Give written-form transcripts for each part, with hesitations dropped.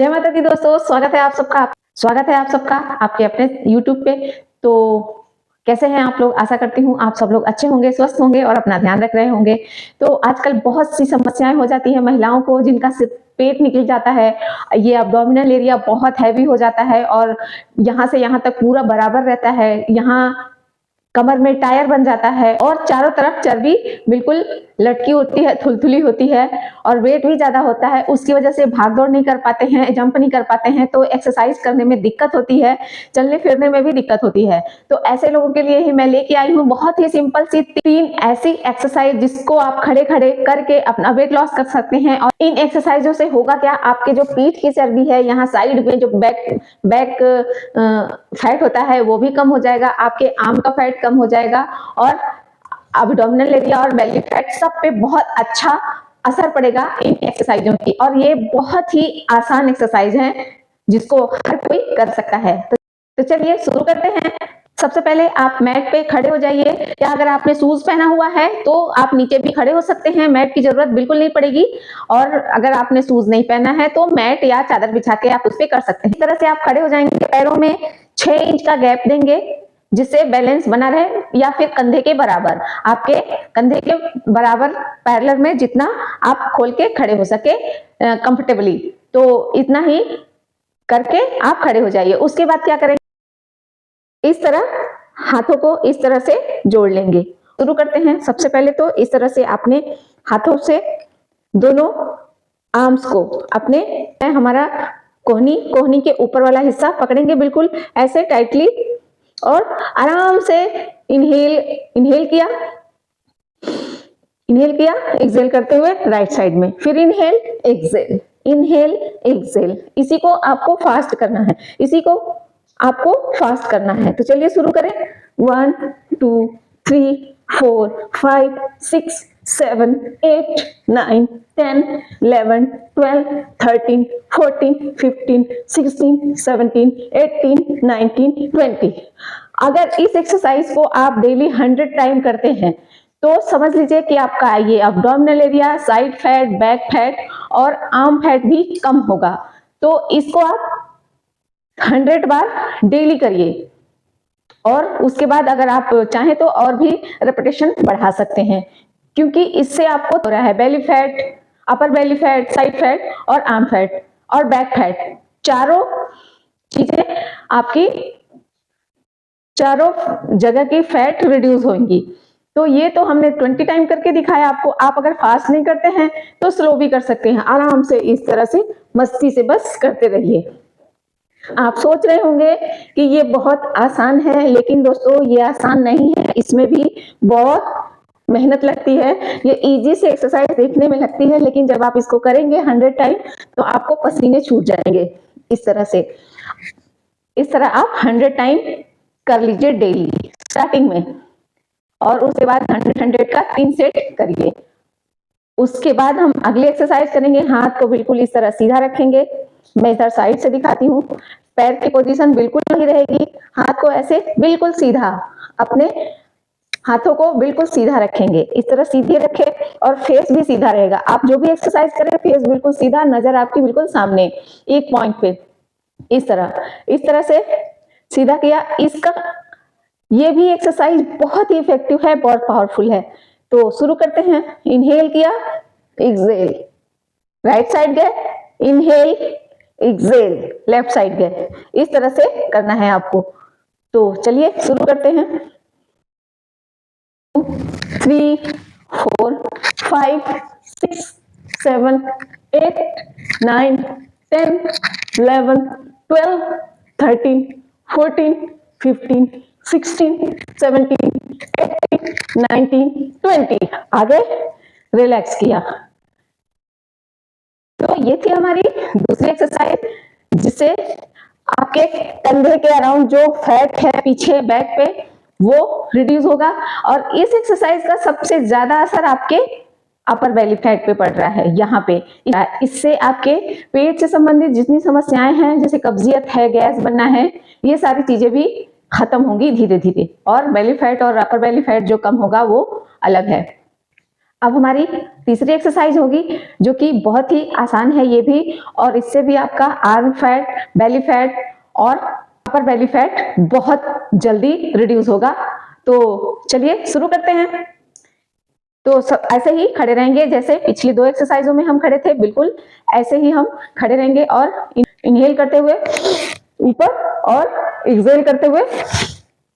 जय माता दी दोस्तों, स्वागत है आप सबका आपके अपने YouTube पे। तो कैसे हैं आप लोग? आशा करती हूँ आप सब लोग अच्छे होंगे, स्वस्थ होंगे और अपना ध्यान रख रहे होंगे। तो आजकल बहुत सी समस्याएं हो जाती है महिलाओं को, जिनका सिर्फ पेट निकल जाता है, ये अब्डोमिनल एरिया बहुत हैवी हो जाता है और यहाँ से यहाँ तक पूरा बराबर रहता है, यहाँ कमर में टायर बन जाता है और चारों तरफ चर्बी बिल्कुल लटकी होती है, थुलथुली होती है और वेट भी ज्यादा होता है। उसकी वजह से भाग दौड़ नहीं कर पाते हैं, जंप नहीं कर पाते हैं, तो एक्सरसाइज करने में दिक्कत होती है, चलने फिरने में भी दिक्कत होती है। तो ऐसे लोगों के लिए ही मैं लेके आई हूँ बहुत ही सिंपल सी 3 ऐसी एक्सरसाइज जिसको आप खड़े खड़े करके अपना वेट लॉस कर सकते हैं। और इन एक्सरसाइजों से होगा क्या, आपके जो पीठ की चर्बी है, यहाँ साइड में जो बैक फैट होता है वो भी कम हो जाएगा, आपके आर्म का फैट कम हो जाएगा और एब्डोमिनल एरिया और बेली फैट सब पे बहुत अच्छा असर पड़ेगा इन एक्सरसाइजों की। और ये बहुत ही आसान एक्सरसाइज है जिसको हर कोई कर सकता है। तो चलिए शुरू करते हैं। सबसे पहले आप मैट पे खड़े हो जाइए, या अगर आपने शूज पहना हुआ है तो आप नीचे भी खड़े हो सकते हैं, मैट की जरूरत बिल्कुल नहीं पड़ेगी। और अगर आपने शूज नहीं पहना है तो मैट या चादर बिछा के आप उस पर कर सकते हैं। इस तरह से आप खड़े हो जाएंगे, पैरों में 6 इंच का गैप देंगे जिससे बैलेंस बना रहे, या फिर कंधे के बराबर, आपके कंधे के बराबर पैरेलल में जितना आप खोल के खड़े हो सके कंफर्टेबली, तो इतना ही करके आप खड़े हो जाइए। उसके बाद क्या करेंगे, इस तरह हाथों को इस तरह से जोड़ लेंगे। शुरू करते हैं। सबसे पहले तो इस तरह से आपने हाथों से दोनों आर्म्स को अपने हमारा कोहनी के ऊपर वाला हिस्सा पकड़ेंगे बिल्कुल ऐसे टाइटली और आराम से इनहेल किया, एक्सहेल करते हुए राइट साइड में, फिर इनहेल एक्सहेल। इसी को आपको फास्ट करना है, तो चलिए शुरू करें। 1 2 3 4 5 6 7 8 9 10 11 12 13 14 15 16 17 18 19 20। अगर इस एक्सरसाइज को आप डेली 100 टाइम करते हैं तो समझ लीजिए कि आपका ये abdominal area, side fat, back fat और आर्म फैट भी कम होगा। तो इसको आप 100 बार डेली करिए और उसके बाद अगर आप चाहें तो और भी रेपिटेशन बढ़ा सकते हैं, क्योंकि इससे आपको हो रहा है बेली फैट, अपर बेली फैट, साइड फैट और आर्म फैट और बैक फैट, चारों चीजें आपकी चारों जगह की फैट रिड्यूस होंगी। तो ये तो हमने 20 टाइम करके दिखाया आपको। आप अगर फास्ट नहीं करते हैं तो स्लो भी कर सकते हैं, आराम से इस तरह से मस्ती से बस करते रहिए। आप सोच रहे होंगे कि ये बहुत आसान है, लेकिन दोस्तों ये आसान नहीं है, इसमें भी बहुत मेहनत लगती है। ये इजी से एक्सरसाइज देखने में लगती है, लेकिन जब आप इसको करेंगे 100 टाइम तो आपको पसीने छूट जाएंगे। इस तरह आप 100 टाइम कर लीजिए डेली स्टार्टिंग में, और उसके बाद 100 का 3 सेट करिए। उसके बाद हम अगली एक्सरसाइज करेंगे। हाथ को बिल्कुल इस तरह सीधा रखेंगे, मैं इधर साइड से दिखाती हूँ। पैर की पोजीशन बिल्कुल नहीं रहेगी, हाथ को ऐसे बिल्कुल सीधा, अपने हाथों को बिल्कुल सीधा रखेंगे, इस तरह सीधे रखे और फेस भी सीधा रहेगा। आप जो भी एक्सरसाइज करें फेस बिल्कुल सीधा, नजर आपकी बिल्कुल सामने एक पॉइंट पे, इस तरह से सीधा किया। ये भी एक्सरसाइज बहुत ही इफेक्टिव है, बहुत पावरफुल है। तो शुरू करते हैं। इनहेल किया, एक्सहेल, राइट साइड गए, इनहेल एक्सहेल, लेफ्ट साइड गए। इस तरह से करना है आपको। तो चलिए शुरू करते हैं। 2 3 4 5 6 7 8 9 10 11 12 13 14 15 16 17 18 19 20। आगे रिलैक्स किया। तो ये थी हमारी दूसरी एक्सरसाइज, जिससे आपके कंधे के अराउंड जो फैट है पीछे बैक पे वो रिड्यूस होगा। और इस एक्सरसाइज का सबसे ज्यादा असर आपके अपर बेली फैट पे पड़ रहा है, यहाँ पे। इससे आपके पेट से संबंधित जितनी समस्याएं हैं, जैसे कब्जियत है, गैस बनना है, ये सारी चीजें भी खत्म होंगी धीरे धीरे। और बेली फैट और अपर बेली फैट जो कम होगा वो अलग है। अब हमारी तीसरी एक्सरसाइज होगी जो कि बहुत ही आसान है ये भी, और इससे भी आपका आर्म फैट, बेली फैट और अपर बेली फैट बहुत जल्दी रिड्यूस होगा। तो चलिए शुरू करते हैं। तो सब ऐसे ही खड़े रहेंगे जैसे पिछली 2 एक्सरसाइजों में हम खड़े थे, बिल्कुल ऐसे ही हम खड़े रहेंगे और इनहेल करते हुए ऊपर और एक्सहेल करते हुए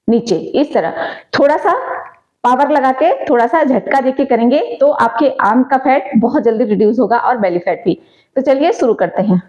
नीचे, इस तरह थोड़ा सा पावर लगा के थोड़ा सा झटका देके करेंगे तो आपके आर्म का फैट बहुत जल्दी रिड्यूस होगा और बेली फैट भी। तो चलिए शुरू करते हैं।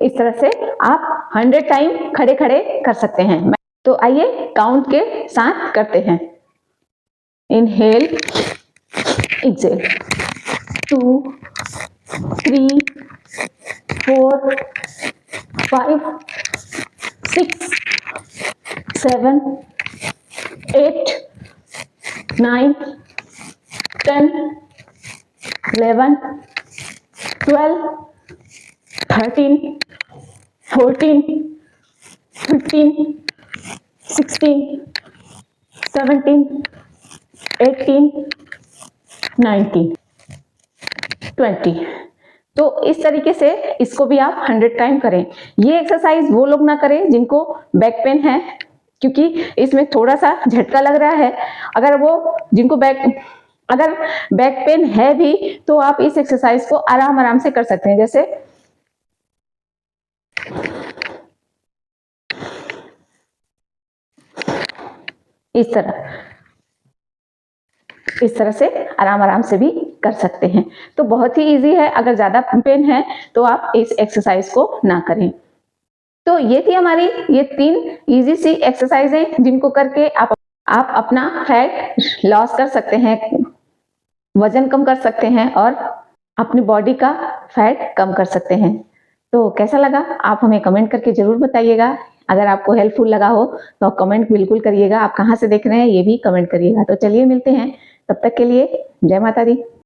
इस तरह से आप 100 टाइम खड़े खड़े कर सकते हैं। तो आइए काउंट के साथ करते हैं। Inhale, exhale, 2, 3, 4, 5, 6, 7, 8, 9, 10, 11, 12, 13, 14, 15, 16, 17, 18, 19, 20। तो इस तरीके से इसको भी आप 100 टाइम करें। ये एक्सरसाइज वो लोग ना करें जिनको बैक पेन है, क्योंकि इसमें थोड़ा सा झटका लग रहा है। अगर बैक पेन है भी तो आप इस एक्सरसाइज को आराम आराम से कर सकते हैं। जैसे इस तरह से आराम आराम से भी कर सकते हैं। तो बहुत ही इजी है, अगर ज्यादा पेन है तो आप इस एक्सरसाइज को ना करें। तो ये थी हमारी ये 3 इजी सी एक्सरसाइजें जिनको करके आप अपना फैट लॉस कर सकते हैं, वजन कम कर सकते हैं और अपनी बॉडी का फैट कम कर सकते हैं। तो कैसा लगा आप हमें कमेंट करके जरूर बताइएगा। अगर आपको हेल्पफुल लगा हो तो कमेंट बिल्कुल करिएगा। आप कहाँ से देख रहे हैं ये भी कमेंट करिएगा। तो चलिए मिलते हैं, तब तक के लिए जय माता दी।